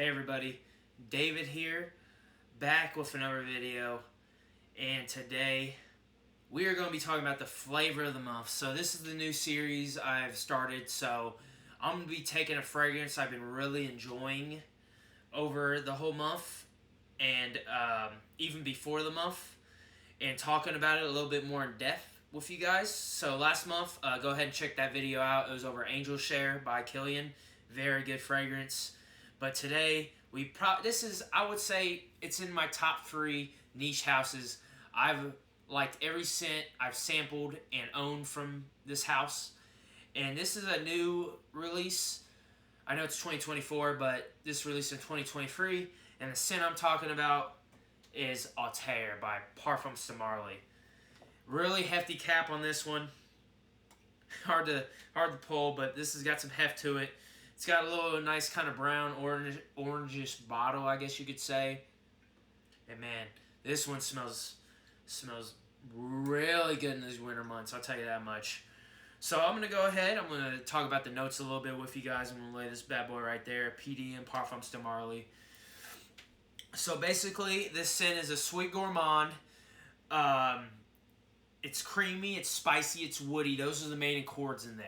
Hey everybody, David here, back with another video, and today we are going to be talking about the flavor of the month. So this is the new series I've started, so I'm going to be taking a fragrance I've been really enjoying over the whole month, and even before the month, and talking about it a little bit more in depth with you guys. So last month, go ahead and check that video out. It was over Angel Share by Killian. Very good fragrance. But today, this is, I would say, it's in my top 3 niche houses. I've liked every scent I've sampled and owned from this house. And this is a new release. I know it's 2024, but this released in 2023. And the scent I'm talking about is Althaïr by Parfums de Marly. Really hefty cap on this one. Hard to pull, but this has got some heft to it. It's got a little nice kind of brown orangish bottle, I guess you could say. And man, this one smells really good in these winter months, I'll tell you that much. So I'm going to go ahead, I'm going to talk about the notes a little bit with you guys. I'm going to lay this bad boy right there, PDM Parfums de Marly. So basically, this scent is a sweet gourmand. It's creamy, it's spicy, it's woody. Those are the main accords in there.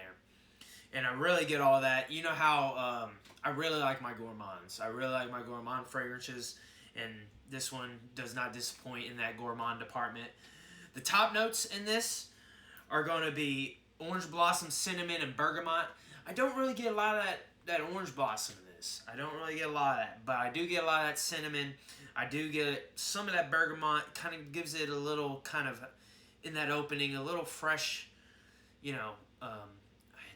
And I really get all that. You know how I really like my gourmands. I really like my gourmand fragrances. And this one does not disappoint in that gourmand department. The top notes in this are going to be orange blossom, cinnamon, and bergamot. I don't really get a lot of that orange blossom in this. I don't really get a lot of that. But I do get a lot of that cinnamon. I do get some of that bergamot. Kind of gives it a little kind of, in that opening, a little fresh, you know,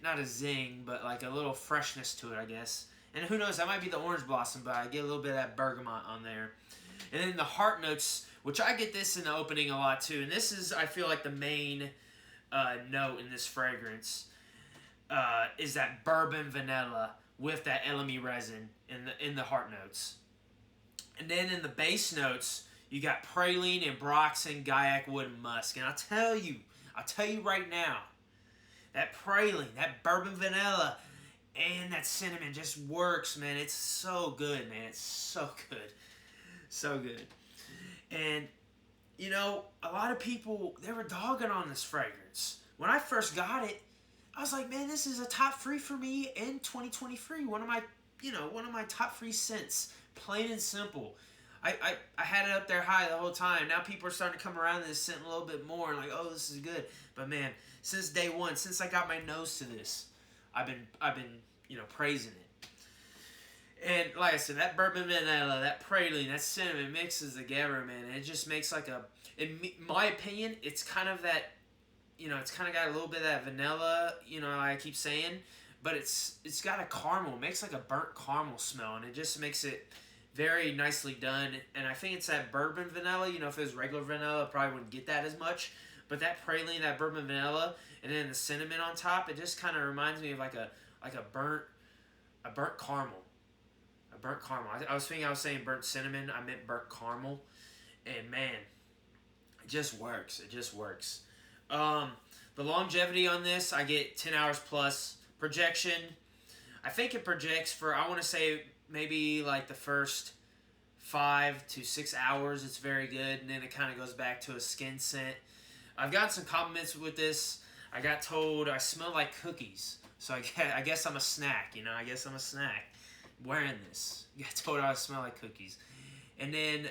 not a zing, but like a little freshness to it, I guess. And who knows, that might be the orange blossom, but I get a little bit of that bergamot on there. And then the heart notes, which I get this in the opening a lot too. And this is, I feel like, the main note in this fragrance is that bourbon vanilla with that LME resin in the heart notes. And then in the base notes, you got praline and broxen, gaiac wood, and musk. And I'll tell you right now, that praline, that bourbon vanilla, and that cinnamon just works, man. It's so good, man. It's so good. So good. And, you know, a lot of people, they were dogging on this fragrance. When I first got it, I was like, man, this is a top 3 for me in 2023. One of my top 3 scents. Plain and simple. I had it up there high the whole time. Now people are starting to come around to this scent a little bit more and like, oh, this is good. But man, since day one, since I got my nose to this, I've been praising it. And like I said, that bourbon vanilla, that praline, that cinnamon mixes together, man. And it just makes like in my opinion, it's kind of that, it's kind of got a little bit of that vanilla, like I keep saying, but it's got a caramel. It makes like a burnt caramel smell, and it just makes it very nicely done. And I think it's that bourbon vanilla. If it was regular vanilla, I probably wouldn't get that as much. But that praline, that bourbon vanilla, and then the cinnamon on top, it just kind of reminds me of like a burnt caramel. A burnt caramel. I was saying burnt cinnamon. I meant burnt caramel. And man, it just works. It just works. The longevity on this, I get 10 hours plus. Projection, I think it projects for, I want to say, maybe like the first 5 to 6 hours. It's very good, and then it kind of goes back to a skin scent. I've got some compliments with this. I got told I smell like cookies, so I guess I'm a snack. I guess I'm a snack wearing this. I got told I smell like cookies. And then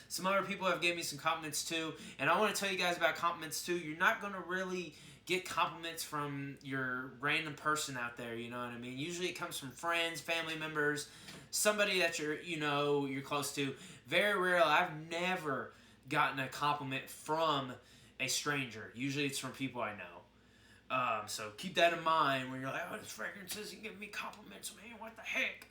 some other people have given me some compliments too. And I want to tell you guys about compliments too. You're not going to really get compliments from your random person out there, you know what I mean? Usually it comes from friends, family members, somebody that you're close to. Very rare. I've never gotten a compliment from a stranger. Usually it's from people I know. So keep that in mind when you're like, oh, this fragrance isn't giving me compliments, man. What the heck?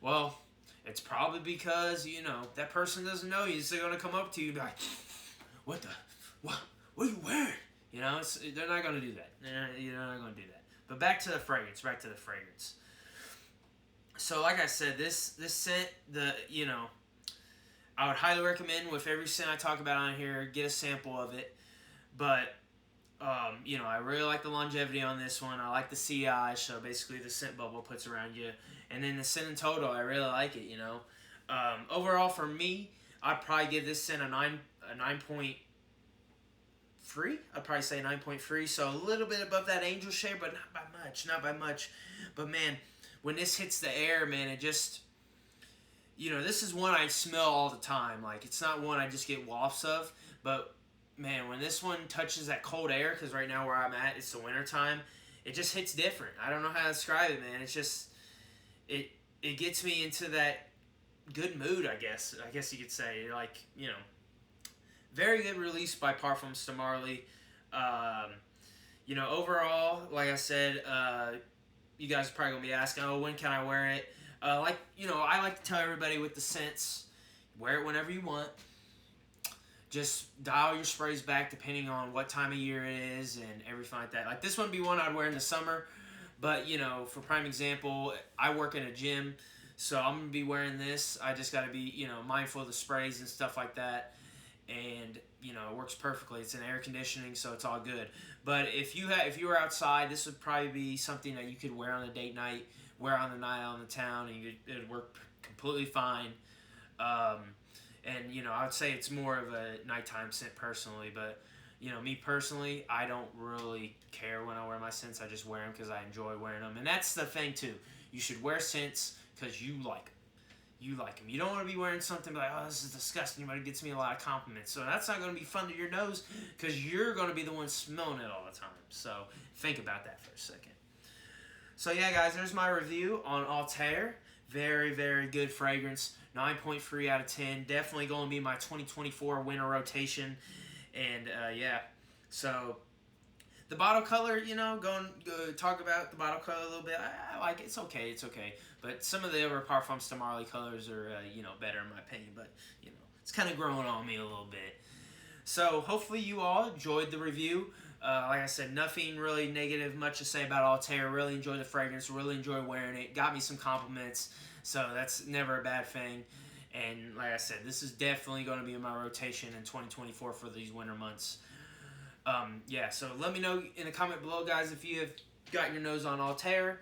Well, it's probably because, that person doesn't know you. So they're going to come up to you and be like, what are you wearing? They're not going to do that. They're not going to do that. But back to the fragrance. So like I said, this scent, I would highly recommend with every scent I talk about on here, get a sample of it. But You know, I really like the longevity on this one. I like the CI, so basically the scent bubble puts around you. And then the scent in total, I really like it, you know. Overall, for me, I'd probably give this scent a 9.3. I'd probably say 9.3, so a little bit above that angel shade, but not by much, not by much. But man, when this hits the air, man, it just, you know, this is one I smell all the time. Like, it's not one I just get wafts of, but man, when this one touches that cold air, because right now where I'm at, it's the winter time, it just hits different. I don't know how to describe it, man. It's just, it gets me into that good mood, I guess you could say. Like, you know, very good release by Parfums de Marly. You know, overall, like I said, you guys are probably going to be asking, oh, when can I wear it? Like, you know, I like to tell everybody with the scents, wear it whenever you want. Just dial your sprays back depending on what time of year it is and everything like that. Like, this one would be one I'd wear in the summer. But, you know, for prime example, I work in a gym, so I'm going to be wearing this. I just got to be, you know, mindful of the sprays and stuff like that. And, you know, it works perfectly. It's in air conditioning, so it's all good. But if you were outside, this would probably be something that you could wear on a date night, wear on the night out in the town, and it would work completely fine. And, you know, I would say it's more of a nighttime scent personally, but, you know, me personally, I don't really care when I wear my scents. I just wear them because I enjoy wearing them. And that's the thing, too. You should wear scents because you like them. You like them. You don't want to be wearing something like, oh, this is disgusting, but it gets me a lot of compliments. So that's not going to be fun to your nose because you're going to be the one smelling it all the time. So think about that for a second. So yeah, guys, there's my review on Althaïr. Very, very good fragrance. 9.3 out of 10. Definitely going to be my 2024 winter rotation. And yeah, so the bottle color, you know, go talk about the bottle color a little bit. I like it. It's okay. It's okay. But some of the other Parfums de Marly colors are, you know, better in my opinion. But, you know, it's kind of growing on me a little bit. So hopefully you all enjoyed the review. Like I said, nothing really negative much to say about Althaïr. Really enjoy the fragrance. Really enjoy wearing it. Got me some compliments. So that's never a bad thing. And like I said, this is definitely going to be in my rotation in 2024 for these winter months. Yeah, so let me know in the comment below, guys, if you have got your nose on Althaïr.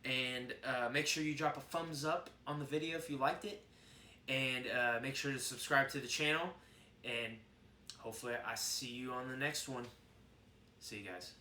And make sure you drop a thumbs up on the video if you liked it. And make sure to subscribe to the channel. And hopefully I see you on the next one. See you guys.